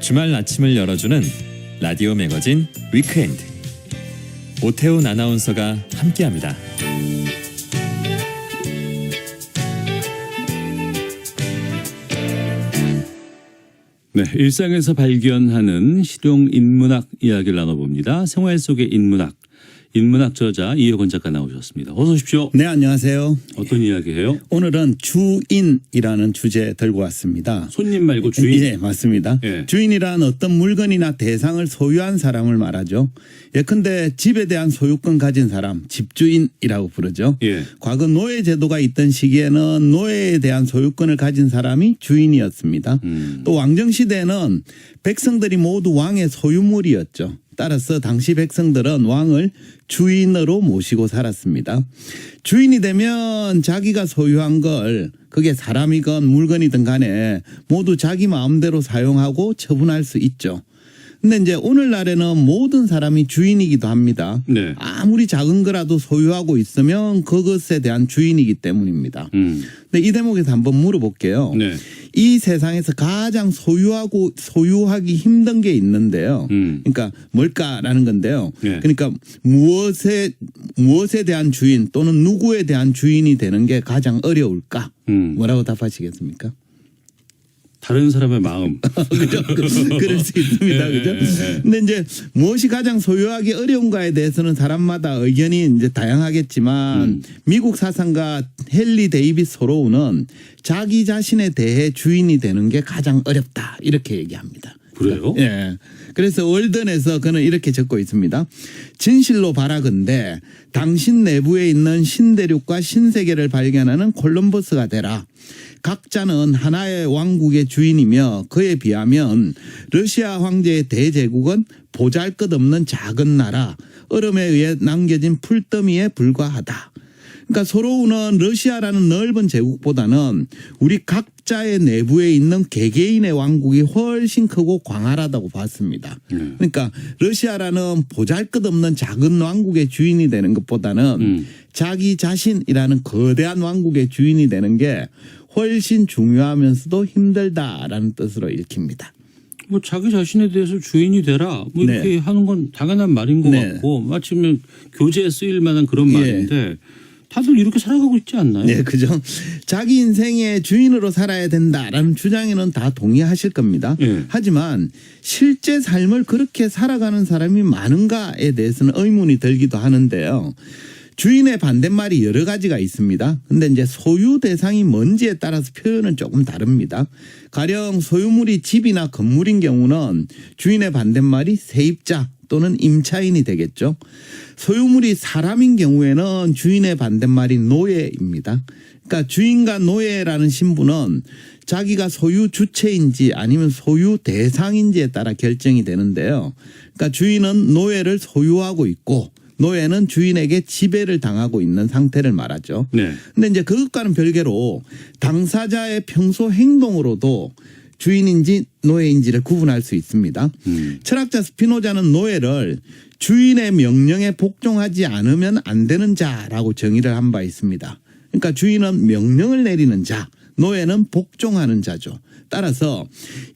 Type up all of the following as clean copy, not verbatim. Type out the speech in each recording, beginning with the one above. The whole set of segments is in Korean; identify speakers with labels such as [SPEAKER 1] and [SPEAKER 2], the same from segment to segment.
[SPEAKER 1] 주말 아침을 열어주는 라디오 매거진 위크엔드. 오태훈 아나운서가 함께합니다.
[SPEAKER 2] 네, 일상에서 발견하는 실용 인문학 이야기를 나눠봅니다. 생활 속의 인문학, 인문학 저자 이효건 작가 나오셨습니다. 어서 오십시오.
[SPEAKER 3] 네, 안녕하세요.
[SPEAKER 2] 어떤 이야기예요?
[SPEAKER 3] 오늘은 주인이라는 주제 들고 왔습니다.
[SPEAKER 2] 손님 말고 주인?
[SPEAKER 3] 네, 맞습니다.
[SPEAKER 2] 예.
[SPEAKER 3] 주인이란 어떤 물건이나 대상을 소유한 사람을 말하죠. 예컨대 집에 대한 소유권 가진 사람, 집주인이라고 부르죠.
[SPEAKER 2] 예.
[SPEAKER 3] 과거 노예 제도가 있던 시기에는 노예에 대한 소유권을 가진 사람이 주인이었습니다. 또 왕정 시대에는 백성들이 모두 왕의 소유물이었죠. 따라서 당시 백성들은 왕을 주인으로 모시고 살았습니다. 주인이 되면 자기가 소유한 걸 그게 사람이건 물건이든 간에 모두 자기 마음대로 사용하고 처분할 수 있죠. 근데 이제 오늘날에는 모든 사람이 주인이기도 합니다.
[SPEAKER 2] 네.
[SPEAKER 3] 아무리 작은 거라도 소유하고 있으면 그것에 대한 주인이기 때문입니다. 근데 이 대목에서 한번 물어볼게요.
[SPEAKER 2] 네.
[SPEAKER 3] 이 세상에서 가장 소유하기 힘든 게 있는데요. 그러니까 뭘까라는 건데요.
[SPEAKER 2] 네.
[SPEAKER 3] 그러니까 무엇에 대한 주인 또는 누구에 대한 주인이 되는 게 가장 어려울까? 뭐라고 답하시겠습니까?
[SPEAKER 2] 다른 사람의 마음.
[SPEAKER 3] 그죠? 그럴 수 있습니다. 그죠? 근데 이제 무엇이 가장 소유하기 어려운가에 대해서는 사람마다 의견이 이제 다양하겠지만 미국 사상가 헨리 데이비스 소로우는 자기 자신에 대해 주인이 되는 게 가장 어렵다. 이렇게 얘기합니다.
[SPEAKER 2] 그래요?
[SPEAKER 3] 예. 그래서 월든에서 그는 이렇게 적고 있습니다. 진실로 바라건대 당신 내부에 있는 신대륙과 신세계를 발견하는 콜럼버스가 되라. 각자는 하나의 왕국의 주인이며 그에 비하면 러시아 황제의 대제국은 보잘것없는 작은 나라, 얼음에 의해 남겨진 풀더미에 불과하다. 그러니까 소로우는 러시아라는 넓은 제국보다는 우리 각자의 내부에 있는 개개인의 왕국이 훨씬 크고 광활하다고 봤습니다. 그러니까 러시아라는 보잘것없는 작은 왕국의 주인이 되는 것보다는 자기 자신이라는 거대한 왕국의 주인이 되는 게 훨씬 중요하면서도 힘들다라는 뜻으로 읽힙니다.
[SPEAKER 2] 뭐 자기 자신에 대해서 주인이 되라 뭐 이렇게
[SPEAKER 3] 네.
[SPEAKER 2] 하는 건 당연한 말인 것
[SPEAKER 3] 네.
[SPEAKER 2] 같고 마치면 교재에 쓰일 만한 그런
[SPEAKER 3] 예.
[SPEAKER 2] 말인데 다들 이렇게 살아가고 있지 않나요?
[SPEAKER 3] 네, 그죠. 자기 인생의 주인으로 살아야 된다라는 주장에는 다 동의하실 겁니다.
[SPEAKER 2] 예.
[SPEAKER 3] 하지만 실제 삶을 그렇게 살아가는 사람이 많은가에 대해서는 의문이 들기도 하는데요. 주인의 반대말이 여러 가지가 있습니다. 근데 이제 소유 대상이 뭔지에 따라서 표현은 조금 다릅니다. 가령 소유물이 집이나 건물인 경우는 주인의 반대말이 세입자 또는 임차인이 되겠죠. 소유물이 사람인 경우에는 주인의 반대말이 노예입니다. 그러니까 주인과 노예라는 신분은 자기가 소유 주체인지 아니면 소유 대상인지에 따라 결정이 되는데요. 그러니까 주인은 노예를 소유하고 있고 노예는 주인에게 지배를 당하고 있는 상태를 말하죠.
[SPEAKER 2] 네.
[SPEAKER 3] 근데 이제 그것과는 별개로 당사자의 평소 행동으로도 주인인지 노예인지를 구분할 수 있습니다. 철학자 스피노자는 노예를 주인의 명령에 복종하지 않으면 안 되는 자라고 정의를 한 바 있습니다. 그러니까 주인은 명령을 내리는 자, 노예는 복종하는 자죠. 따라서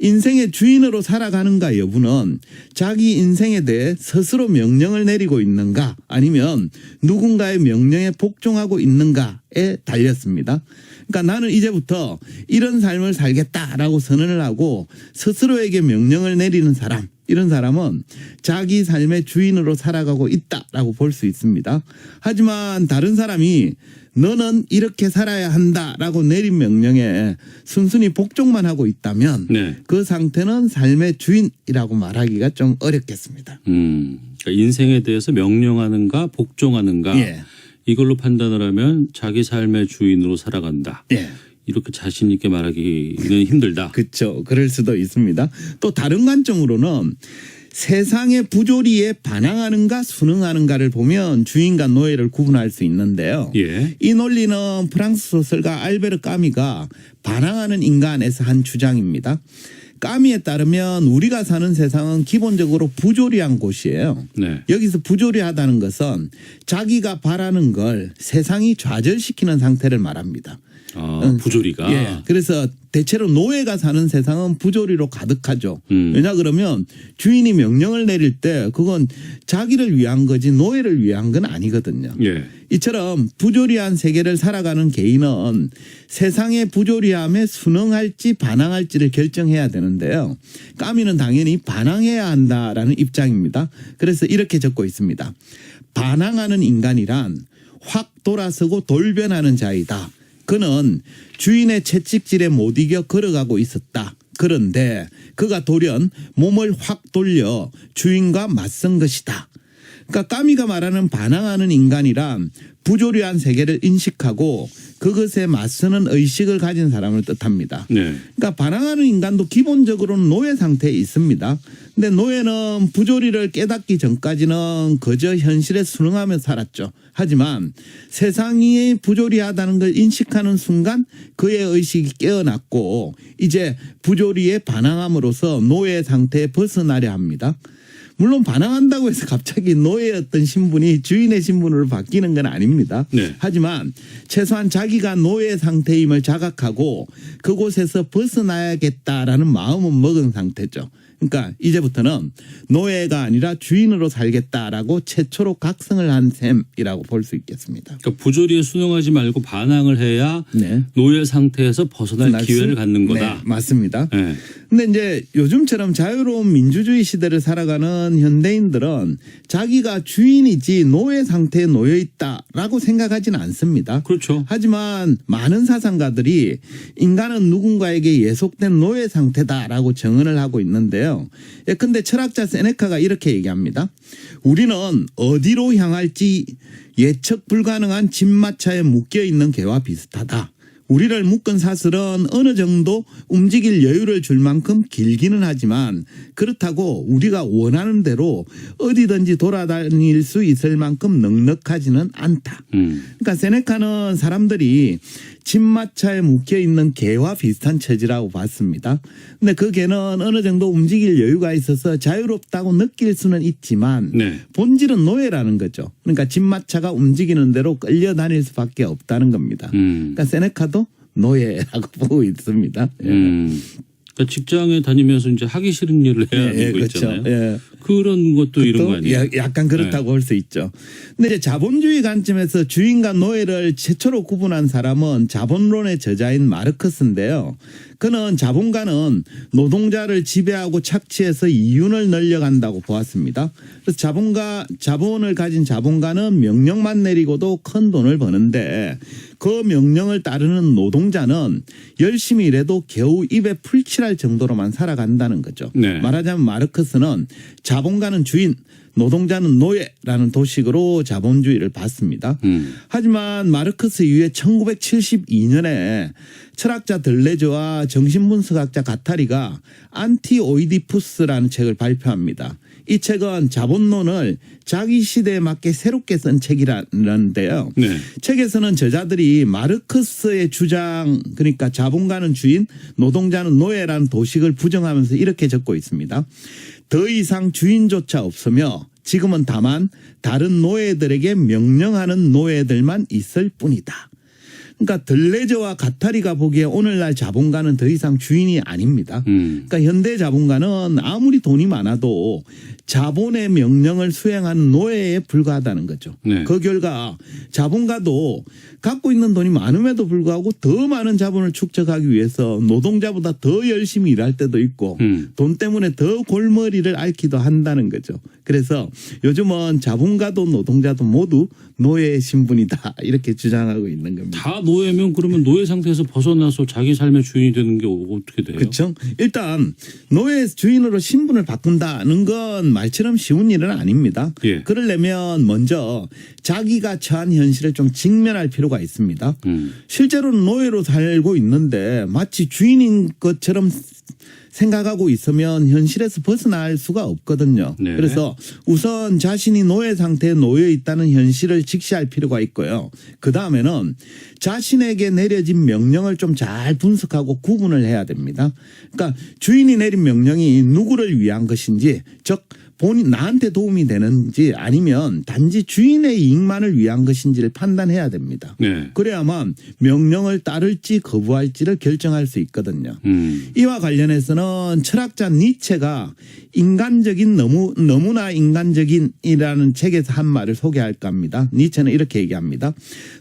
[SPEAKER 3] 인생의 주인으로 살아가는가 여부는 자기 인생에 대해 스스로 명령을 내리고 있는가 아니면 누군가의 명령에 복종하고 있는가에 달렸습니다. 그러니까 나는 이제부터 이런 삶을 살겠다라고 선언을 하고 스스로에게 명령을 내리는 사람, 이런 사람은 자기 삶의 주인으로 살아가고 있다라고 볼 수 있습니다. 하지만 다른 사람이 너는 이렇게 살아야 한다라고 내린 명령에 순순히 복종만 하고 있다면
[SPEAKER 2] 네.
[SPEAKER 3] 그 상태는 삶의 주인이라고 말하기가 좀 어렵겠습니다.
[SPEAKER 2] 그러니까 인생에 대해서 명령하는가 복종하는가
[SPEAKER 3] 예.
[SPEAKER 2] 이걸로 판단을 하면 자기 삶의 주인으로 살아간다.
[SPEAKER 3] 예.
[SPEAKER 2] 이렇게 자신 있게 말하기는 힘들다.
[SPEAKER 3] 그렇죠. 그럴 수도 있습니다. 또 다른 관점으로는 세상의 부조리에 반항하는가 순응하는가를 보면 주인과 노예를 구분할 수 있는데요.
[SPEAKER 2] 예.
[SPEAKER 3] 이 논리는 프랑스 소설가 알베르 까미가 반항하는 인간에서 한 주장입니다. 까미에 따르면 우리가 사는 세상은 기본적으로 부조리한 곳이에요.
[SPEAKER 2] 네.
[SPEAKER 3] 여기서 부조리하다는 것은 자기가 바라는 걸 세상이 좌절시키는 상태를 말합니다.
[SPEAKER 2] 부조리가.
[SPEAKER 3] 예. 그래서 대체로 노예가 사는 세상은 부조리로 가득하죠. 왜냐 그러면 주인이 명령을 내릴 때 그건 자기를 위한 거지 노예를 위한 건 아니거든요.
[SPEAKER 2] 예.
[SPEAKER 3] 이처럼 부조리한 세계를 살아가는 개인은 세상의 부조리함에 순응할지 반항할지를 결정해야 되는데요. 까미는 당연히 반항해야 한다라는 입장입니다. 그래서 이렇게 적고 있습니다. 반항하는 인간이란 확 돌아서고 돌변하는 자이다. 그는 주인의 채찍질에 못 이겨 걸어가고 있었다. 그런데 그가 돌연 몸을 확 돌려 주인과 맞선 것이다. 그러니까 까미가 말하는 반항하는 인간이란 부조리한 세계를 인식하고 그것에 맞서는 의식을 가진 사람을 뜻합니다.
[SPEAKER 2] 네.
[SPEAKER 3] 그러니까 반항하는 인간도 기본적으로는 노예 상태에 있습니다. 근데 노예는 부조리를 깨닫기 전까지는 그저 현실에 순응하며 살았죠. 하지만 세상이 부조리하다는 걸 인식하는 순간 그의 의식이 깨어났고 이제 부조리에 반항함으로써 노예 상태에 벗어나려 합니다. 물론 반항한다고 해서 갑자기 노예였던 신분이 주인의 신분으로 바뀌는 건 아닙니다.
[SPEAKER 2] 네.
[SPEAKER 3] 하지만 최소한 자기가 노예 상태임을 자각하고 그곳에서 벗어나야겠다라는 마음은 먹은 상태죠. 그러니까 이제부터는 노예가 아니라 주인으로 살겠다라고 최초로 각성을 한 셈이라고 볼 수 있겠습니다.
[SPEAKER 2] 그러니까 부조리에 순응하지 말고 반항을 해야
[SPEAKER 3] 네.
[SPEAKER 2] 노예 상태에서 벗어날 기회를 갖는 거다.
[SPEAKER 3] 네, 맞습니다.
[SPEAKER 2] 네.
[SPEAKER 3] 근데 이제 요즘처럼 자유로운 민주주의 시대를 살아가는 현대인들은 자기가 주인이지 노예 상태에 놓여 있다라고 생각하지는 않습니다.
[SPEAKER 2] 그렇죠.
[SPEAKER 3] 하지만 많은 사상가들이 인간은 누군가에게 예속된 노예 상태다라고 정언을 하고 있는데요. 예컨대 철학자 세네카가 이렇게 얘기합니다. 우리는 어디로 향할지 예측 불가능한 집마차에 묶여 있는 개와 비슷하다. 우리를 묶은 사슬은 어느 정도 움직일 여유를 줄 만큼 길기는 하지만 그렇다고 우리가 원하는 대로 어디든지 돌아다닐 수 있을 만큼 넉넉하지는 않다. 그러니까 세네카는 사람들이 집마차에 묶여 있는 개와 비슷한 처지라고 봤습니다. 근데 그 개는 어느 정도 움직일 여유가 있어서 자유롭다고 느낄 수는 있지만
[SPEAKER 2] 네.
[SPEAKER 3] 본질은 노예라는 거죠. 그러니까 집마차가 움직이는 대로 끌려다닐 수밖에 없다는 겁니다. 그러니까 세네카도 노예라고 보고 있습니다.
[SPEAKER 2] 그러니까 직장에 다니면서 이제 하기 싫은 일을 해야 하는 거
[SPEAKER 3] 그렇죠.
[SPEAKER 2] 있잖아요.
[SPEAKER 3] 예.
[SPEAKER 2] 그런 것도 이런 거 아니에요?
[SPEAKER 3] 약간 그렇다고 볼 수 있죠. 근데 이제 자본주의 관점에서 주인과 노예를 최초로 구분한 사람은 자본론의 저자인 마르크스인데요. 그는 자본가는 노동자를 지배하고 착취해서 이윤을 늘려간다고 보았습니다. 그래서 자본을 가진 자본가는 명령만 내리고도 큰 돈을 버는데 그 명령을 따르는 노동자는 열심히 일해도 겨우 입에 풀칠할 정도로만 살아간다는 거죠.
[SPEAKER 2] 네. 말하자면
[SPEAKER 3] 마르크스는 자본가는 주인, 노동자는 노예라는 도식으로 자본주의를 봤습니다. 하지만 마르크스 이후에 1972년에 철학자 들레즈와 정신분석학자 가타리가 안티오이디푸스라는 책을 발표합니다. 이 책은 자본론을 자기 시대에 맞게 새롭게 쓴 책이라는데요.
[SPEAKER 2] 네.
[SPEAKER 3] 책에서는 저자들이 마르크스의 주장, 그러니까 자본가는 주인, 노동자는 노예라는 도식을 부정하면서 이렇게 적고 있습니다. 더 이상 주인조차 없으며 지금은 다만 다른 노예들에게 명령하는 노예들만 있을 뿐이다. 그러니까 들레저와 가타리가 보기에 오늘날 자본가는 더 이상 주인이 아닙니다. 그러니까 현대 자본가는 아무리 돈이 많아도 자본의 명령을 수행하는 노예에 불과하다는 거죠.
[SPEAKER 2] 네.
[SPEAKER 3] 그 결과 자본가도 갖고 있는 돈이 많음에도 불구하고 더 많은 자본을 축적하기 위해서 노동자보다 더 열심히 일할 때도 있고 돈 때문에 더 골머리를 앓기도 한다는 거죠. 그래서 요즘은 자본가도 노동자도 모두 노예의 신분이다 이렇게 주장하고 있는 겁니다.
[SPEAKER 2] 다 노예면 그러면 노예 상태에서 벗어나서 자기 삶의 주인이 되는 게 어떻게 돼요?
[SPEAKER 3] 그렇죠. 일단 노예 주인으로 신분을 바꾼다는 건 말처럼 쉬운 일은 아닙니다.
[SPEAKER 2] 예.
[SPEAKER 3] 그러려면 먼저 자기가 처한 현실을 좀 직면할 필요가 있습니다. 실제로는 노예로 살고 있는데 마치 주인인 것처럼 생각하고 있으면 현실에서 벗어날 수가 없거든요.
[SPEAKER 2] 네.
[SPEAKER 3] 그래서 우선 자신이 노예 상태에 놓여 있다는 현실을 직시할 필요가 있고요. 그다음에는 자신 자신에게 내려진 명령을 좀 잘 분석하고 구분을 해야 됩니다. 그러니까 주인이 내린 명령이 누구를 위한 것인지, 즉 본인 나한테 도움이 되는지 아니면 단지 주인의 이익만을 위한 것인지를 판단해야 됩니다.
[SPEAKER 2] 네.
[SPEAKER 3] 그래야만 명령을 따를지 거부할지를 결정할 수 있거든요. 이와 관련해서는 철학자 니체가 인간적인 너무나 인간적인이라는 책에서 한 말을 소개할까 합니다. 니체는 이렇게 얘기합니다.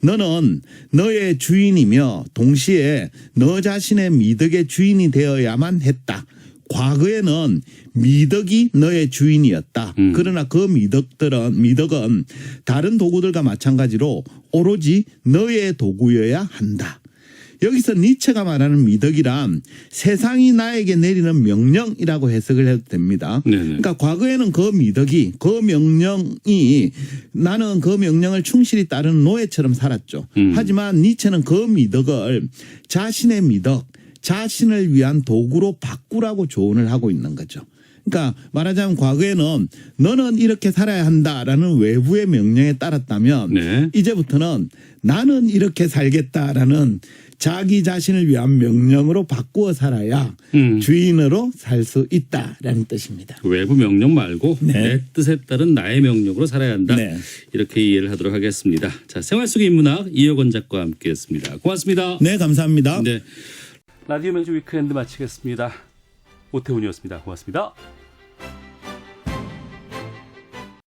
[SPEAKER 3] 너는 너의 주인이며 동시에 너 자신의 미덕의 주인이 되어야만 했다. 과거에는 미덕이 너의 주인이었다. 그러나 그 미덕은 다른 도구들과 마찬가지로 오로지 너의 도구여야 한다. 여기서 니체가 말하는 미덕이란 세상이 나에게 내리는 명령이라고 해석을 해도 됩니다.
[SPEAKER 2] 네네.
[SPEAKER 3] 그러니까 과거에는 그 미덕이, 그 명령이 나는 그 명령을 충실히 따르는 노예처럼 살았죠. 하지만 니체는 그 미덕을 자신의 미덕, 자신을 위한 도구로 바꾸라고 조언을 하고 있는 거죠. 그러니까 말하자면 과거에는 너는 이렇게 살아야 한다라는 외부의 명령에 따랐다면
[SPEAKER 2] 네.
[SPEAKER 3] 이제부터는 나는 이렇게 살겠다라는 자기 자신을 위한 명령으로 바꾸어 살아야 주인으로 살 수 있다라는 뜻입니다.
[SPEAKER 2] 외부 명령 말고
[SPEAKER 3] 네.
[SPEAKER 2] 내 뜻에 따른 나의 명령으로 살아야 한다.
[SPEAKER 3] 네.
[SPEAKER 2] 이렇게 이해를 하도록 하겠습니다. 자, 생활 속의 인문학 이혁원 작가와 함께했습니다. 고맙습니다.
[SPEAKER 3] 네, 감사합니다.
[SPEAKER 2] 네. 라디오 명주 위크엔드 마치겠습니다. 오태훈이었습니다. 고맙습니다.